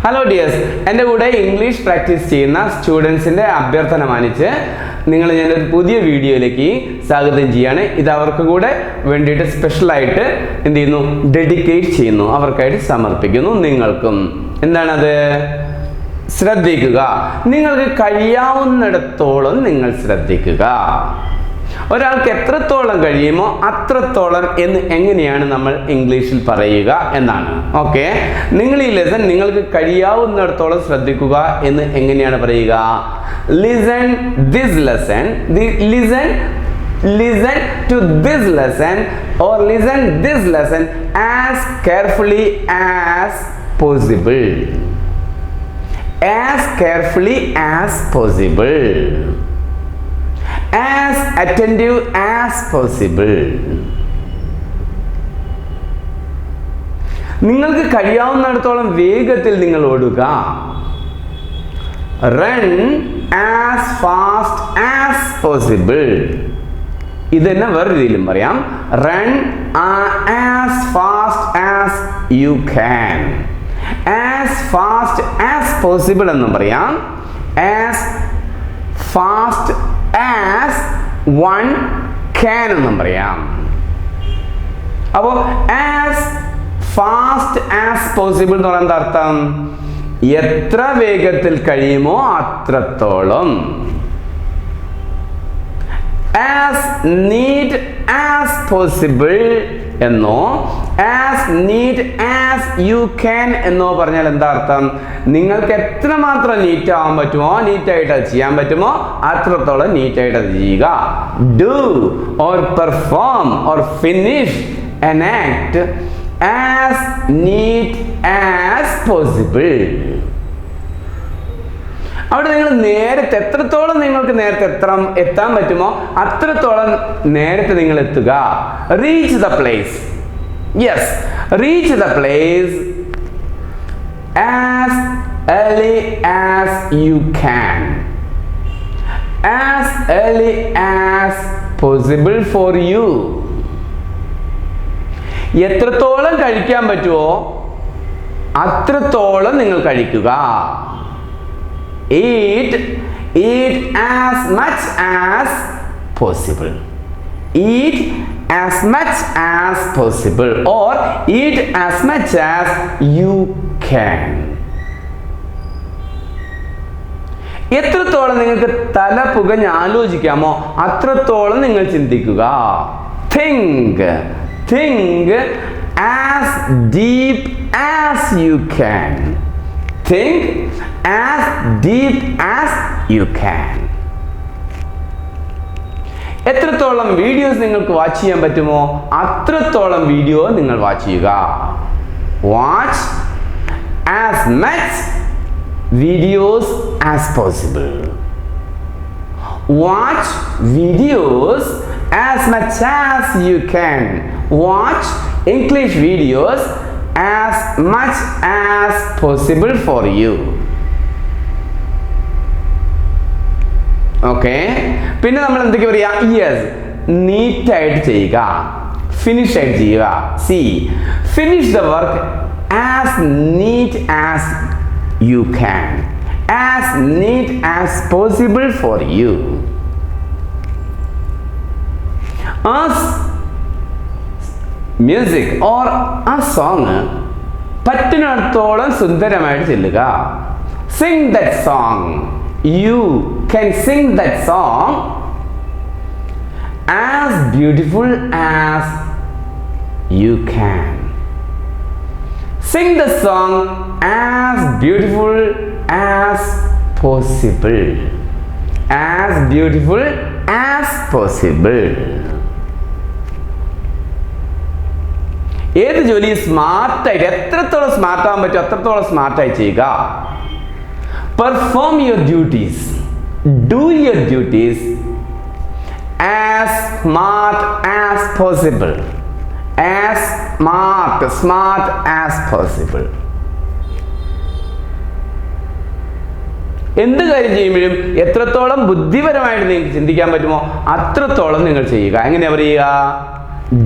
Hello dears, എൻ്റെ കൂടെ English practice ചെയ്യുന്ന സ്റ്റുഡൻസിൻ്റെ അഭ്യർത്ഥന മാനിച്ച് ഞാനൊരു പുതിയ വീഡിയോയിലേക്ക് സ്വാഗതം ചെയ്യാണ്. ഇത് അവർക്ക് കൂടെ വേണ്ടിയിട്ട് സ്പെഷ്യലായിട്ട് എന്ത് ചെയ്യുന്നു, ഡെഡിക്കേറ്റ് ചെയ്യുന്നു, അവർക്കായിട്ട് സമർപ്പിക്കുന്നു. നിങ്ങൾക്കും എന്താണത്? ശ്രദ്ധിക്കുക. നിങ്ങൾക്ക് കഴിയാവുന്നിടത്തോളം നിങ്ങൾ ശ്രദ്ധിക്കുക. ഒരാൾക്ക് എത്രത്തോളം കഴിയുമോ അത്രത്തോളം എന്ന് എങ്ങനെയാണ് നമ്മൾ ഇംഗ്ലീഷിൽ പറയുക എന്നാണ്. ഓക്കെ, നിങ്ങൾ ഈ ലെസൺ നിങ്ങൾക്ക് കഴിയാവുന്നിടത്തോളം ശ്രദ്ധിക്കുക എന്ന് എങ്ങനെയാണ് പറയുക? Listen this lesson, listen to this lesson or listen this lesson as carefully as possible. As carefully as possible. As attentive as possible. നിങ്ങൾക്ക് കഴിയാവുന്നിടത്തോളം വേഗത്തിൽ നിങ്ങൾ ഓടുക. Run as fast as possible. ഇതെന്നെ വേറെ രീതിയിലും പറയാം. Run as fast as you can. As fast as possible എന്നും പറയാം. As fast as one can എന്നും പറയാം. അപ്പോൾ as fast as possible എന്ന് പറയുന്നത് അർത്ഥം എത്ര വേഗത്തിൽ കഴിയുമോ അത്രത്തോളം. As neat as possible എന്നോ as neat as you can എന്നോ പറഞ്ഞാൽ എന്താ അർത്ഥം? നിങ്ങൾക്ക് എത്രമാത്രം നീറ്റ് ആവാൻ പറ്റുമോ, നീറ്റായിട്ട് അത് ചെയ്യാൻ പറ്റുമോ അത്രത്തോളം നീറ്റായിട്ട് അത് ചെയ്യുക. Do or perform or finish an act as neat as possible. അവിടെ നിങ്ങൾ നേരത്തെ എത്രത്തോളം നിങ്ങൾക്ക് നേരത്തെ എത്താൻ പറ്റുമോ അത്രത്തോളം നേരത്തെ നിങ്ങൾ എത്തുക. Reach the place. Yes, reach the place as early as you can. As early as possible for you. എത്രത്തോളം കഴിക്കാൻ പറ്റുമോ അത്രത്തോളം നിങ്ങൾ കഴിക്കുക. Eat as much as possible. Eat as much as possible or eat as much as you can. എത്രത്തോളം നിങ്ങൾക്ക് തല പുകഞ്ഞ് ആലോചിക്കാമോ അത്രത്തോളം നിങ്ങൾ ചിന്തിക്കുക. Think as deep as you can. Think as deep as you can. എത്രത്തോളം വീഡിയോസ് നിങ്ങൾക്ക് വാച്ച് ചെയ്യാൻ പറ്റുമോ അത്രത്തോളം വീഡിയോ നിങ്ങൾ വാച്ച് ചെയ്യുക. Watch as much videos as possible. Watch videos as much as you can. Watch English videos as much as possible for you. Okay, പിന്നെ നമ്മൾ എന്തൊക്കെ പറയാ? യെസ്, നീറ്റ് ആയിട്ട് ചെയ്യുക, ഫിനിഷ് ആയിട്ട് ചെയ്യുക. See, finish the work as neat as you can, as neat as possible for you. Music or ആ song പറ്റുന്നിടത്തോളം സുന്ദരമായിട്ട് ചെല്ലുക. Sing that song. You can sing that song as beautiful as you can. Sing the song as beautiful as possible. As beautiful as possible. ഏത് ജോലി സ്മാർട്ടായിട്ട് എത്രത്തോളം smart ആവാൻ പറ്റും അത്രത്തോളം സ്മാർട്ടായി ചെയ്യുക. Perform your duties. Do your duties as smart as possible. As smart as possible. എന്ത് കാര്യം ചെയ്യുമ്പോഴും എത്രത്തോളം ബുദ്ധിപരമായിട്ട് നിങ്ങൾക്ക് ചിന്തിക്കാൻ പറ്റുമോ അത്രത്തോളം നിങ്ങൾ ചെയ്യുക. എങ്ങനെയാ പറയുക?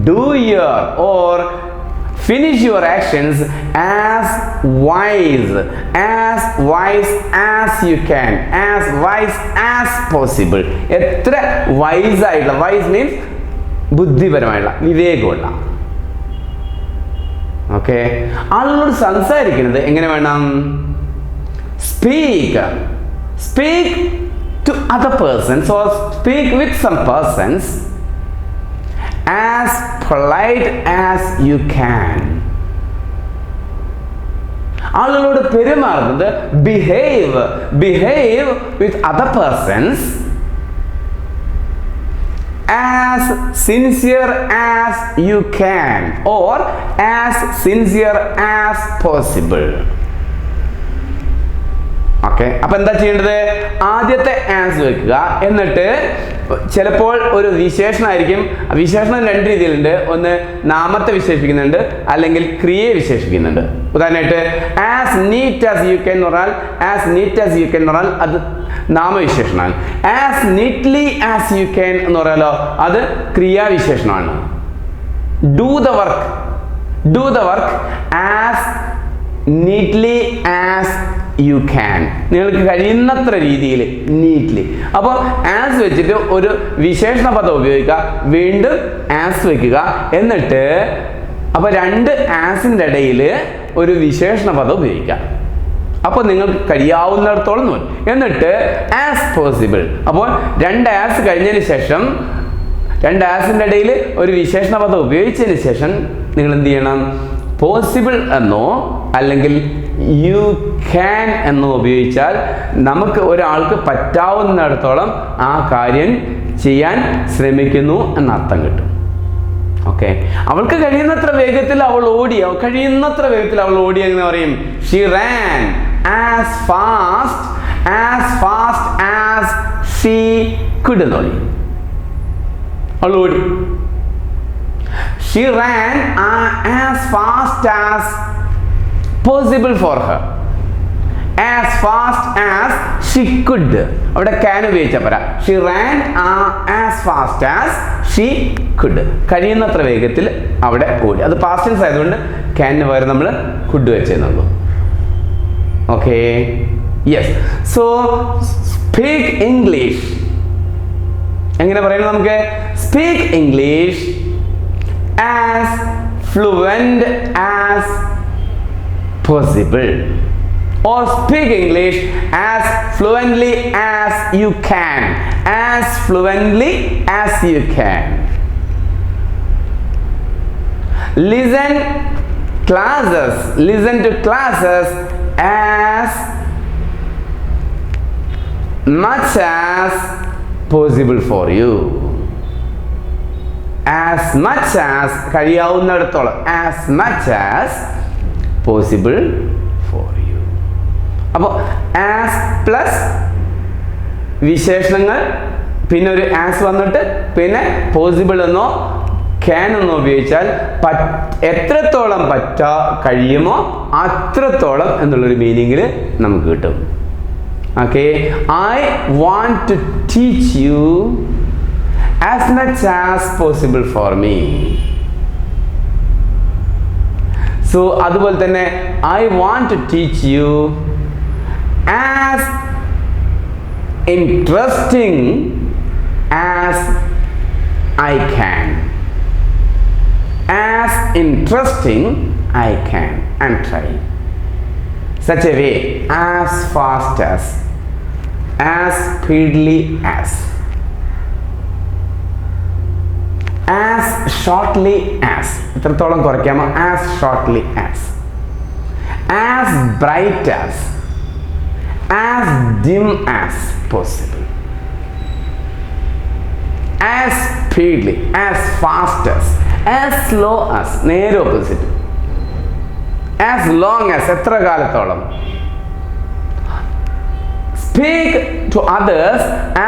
Do your or finish your actions as wise as you can, as wise as possible. എത്ര വൈസ് ആയിട്ടുള്ള, വൈസ് മീൻസ് ബുദ്ധിപരമായിട്ടുള്ള, വിവേകമുള്ള. ഓക്കെ, ആളുകളോട് സംസാരിക്കുന്നത് എങ്ങനെ വേണം? speak to other persons or speak with some persons as polite as you can. ആളുകളോട് പെരുമാറുന്നത് behave with other persons as sincere as you can or as sincere as possible. Okay, അപ്പൊ എന്താ ചെയ്യേണ്ടത്? ആദ്യത്തെ ആസ് വെക്കുക. എന്നിട്ട് ചിലപ്പോൾ ഒരു വിശേഷണമായിരിക്കും. വിശേഷണം രണ്ട് രീതിയിലുണ്ട്. ഒന്ന് നാമത്തെ വിശേഷിപ്പിക്കുന്നുണ്ട്, അല്ലെങ്കിൽ ക്രിയയെ വിശേഷിപ്പിക്കുന്നുണ്ട്. ഉദാഹരണമായിട്ട് as neat as you can എന്ന് പറഞ്ഞാൽ, as neat as you can എന്ന് പറഞ്ഞാൽ അത് നാമവിശേഷണമാണ്. As neatly as you can എന്ന് പറയാലോ, അത് ക്രിയാവിശേഷണമാണ്. Do the work as neatly as you can. നിങ്ങൾക്ക് കഴിയുന്നത്ര രീതിയിൽ നീറ്റ്ലി. അപ്പോൾ ആസ് വെച്ചിട്ട് ഒരു വിശേഷണ പദം ഉപയോഗിക്കുക, വീണ്ടും ആസ് വെക്കുക. എന്നിട്ട് അപ്പോൾ രണ്ട് ആസിൻ്റെ ഇടയിൽ ഒരു വിശേഷണ പദം ഉപയോഗിക്കുക. അപ്പോൾ നിങ്ങൾക്ക് കഴിയാവുന്നിടത്തോളം നോക്കും. എന്നിട്ട് ആസ് പോസിബിൾ. അപ്പോൾ രണ്ട് ആസ് കഴിഞ്ഞതിന് ശേഷം, രണ്ട് ആസിൻ്റെ ഇടയിൽ ഒരു വിശേഷണ പദം ഉപയോഗിച്ചതിന് ശേഷം നിങ്ങൾ എന്ത് ചെയ്യണം? പോസിബിൾ എന്നോ അല്ലെങ്കിൽ യു ക്യാൻ എന്നോ ഉപയോഗിച്ചാൽ നമുക്ക് ഒരാൾക്ക് പറ്റാവുന്നിടത്തോളം ആ കാര്യം ചെയ്യാൻ ശ്രമിക്കുന്നു എന്നർത്ഥം കിട്ടും. ഓക്കെ, അവൾക്ക് കഴിയുന്നത്ര വേഗത്തിൽ അവൾ ഓടി, എങ്ങനെ പറയും? She ran as fast as she could എന്ന് പറയും. അവൾ ഓടി. She ran as fast as possible for her. As fast as she could. അവിടെ can ഉപയോഗിച്ചാൽ പോരാ. She ran as fast as she could. കഴിയുന്നത്ര വേഗത്തിൽ അവിടെ ഓടി. അത് പാസ്റ്റ് ടെൻസ് ആയതുകൊണ്ട് can പകരം നമ്മൾ could വെച്ചേന്നുള്ളൂ. Okay, yes. So speak English എങ്ങനെ പറയുന്നത്? നമുക്ക് speak English as fluent as possible, or speak English as fluently as you can, as fluently as you can. Listen to classes as much as possible for you. As much as കഴിയാവുന്നിടത്തോളം, as much as possible for you. അപ്പോൾ as plus വിശേഷണങ്ങൾ, പിന്നെ ഒരു as വന്നിട്ട് പിന്നെ possible എന്നോ can എന്നോ ഉപയോഗിച്ചാൽ എത്രത്തോളം കഴിയുമോ അത്രത്തോളം എന്നുള്ളൊരു മീനിങ്ങിൽ നമുക്ക് കിട്ടും. Okay, I want to teach you as much as possible for me. So അതുപോലെ തന്നെ I want to teach you as interesting as I can. As interesting I can, and try such a way, as fast as speedily as shortly as, എത്രത്തോളം കുറയ്ക്കാമോ? as shortly as bright as dim as possible, as speedily, as fast as slow as, നേരെ opposite, as long as, എത്ര കാലത്തോളം. Speak to others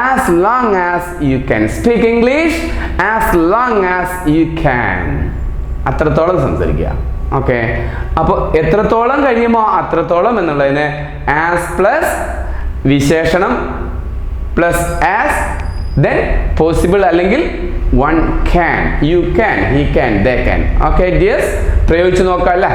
as long as you can. Speak English as long as you can. അത്രത്തോളം സംസാരിക്കുക. Okay, അപ്പോൾ എത്രത്തോളം കഴിയുമോ അത്രത്തോളം എന്നുള്ളതിന് ആസ് പ്ലസ് വിശേഷണം പ്ലസ് ആസ് then possible അല്ലെങ്കിൽ one can, you can, he can, they can. Okay dears, പ്രയോഗിച്ച് നോക്കാം അല്ലേ?